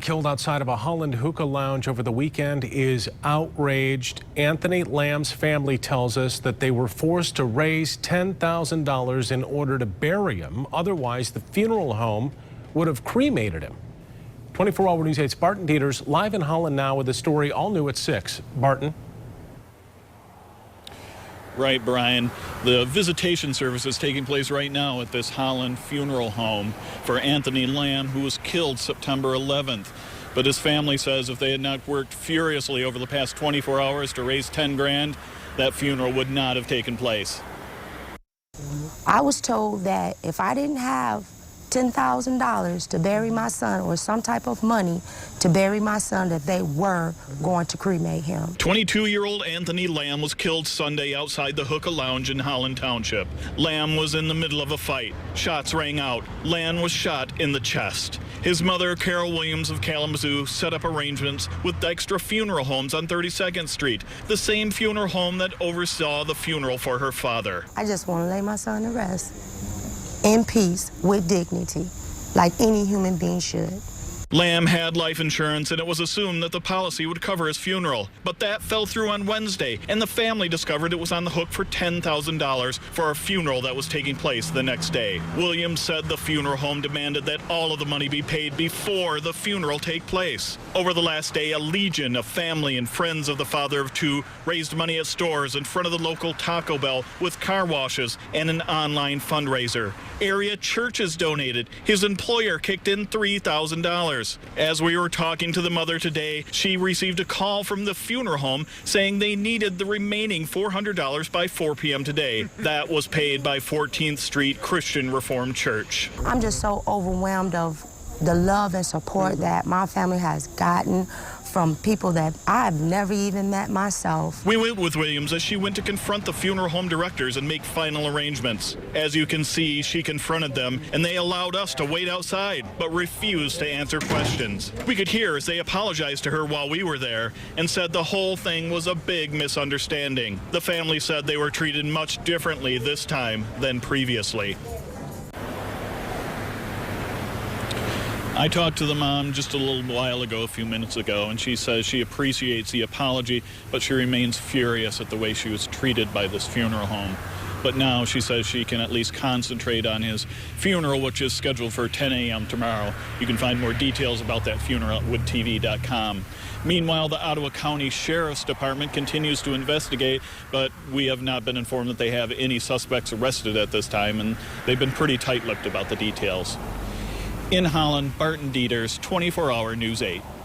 Killed outside of a Holland hookah lounge over the weekend is outraged. Anthony Lamb's family tells us that they were forced to raise $10,000 in order to bury him. Otherwise, the funeral home would have cremated him. 24-Hour News 8's Barton Dieters live in Holland now with the story all new at 6. Barton. Right, Brian. The visitation service is taking place right now at this Holland funeral home for Anthony Lamb, who was killed September 11th. But his family says if they had not worked furiously over the past 24 hours to raise 10 grand, that funeral would not have taken place. I was told that if I didn't have $10,000 to bury my son or some type of money to bury my son, that they were going to cremate him. 22-year-old Anthony Lamb was killed Sunday outside the Hookah Lounge in Holland Township. Lamb was in the middle of a fight. Shots rang out. Lamb was shot in the chest. His mother, Carol Williams of Kalamazoo, set up arrangements with Dykstra Funeral Homes on 32nd Street, the same funeral home that oversaw the funeral for her father. I just want to lay my son to rest in peace with dignity, like any human being should. Lamb had life insurance, and it was assumed that the policy would cover his funeral. But that fell through on Wednesday, and the family discovered it was on the hook for $10,000 for a funeral that was taking place the next day. Williams said the funeral home demanded that all of the money be paid before the funeral take place. Over the last day, a legion of family and friends of the father of two raised money at stores in front of the local Taco Bell with car washes and an online fundraiser. Area churches donated. His employer kicked in $3,000. As we were talking to the mother today, she received a call from the funeral home saying they needed the remaining $400 by 4 p.m. today. That was paid by 14th Street Christian Reformed Church. I'm just so overwhelmed of the love and support that my family has gotten from people that I've never even met myself. We went with Williams as she went to confront the funeral home directors and make final arrangements. As you can see, she confronted them, and they allowed us to wait outside, but refused to answer questions. We could hear as they apologized to her while we were there and said the whole thing was a big misunderstanding. The family said they were treated much differently this time than previously. I talked to the mom just a little while ago, a few minutes ago, and she says she appreciates the apology, but she remains furious at the way she was treated by this funeral home. But now she says she can at least concentrate on his funeral, which is scheduled for 10 a.m. tomorrow. You can find more details about that funeral at woodtv.com. Meanwhile, the Ottawa County Sheriff's Department continues to investigate, but we have not been informed that they have any suspects arrested at this time, and they've been pretty tight-lipped about the details. In Holland, Barton Dieters, 24-Hour News 8.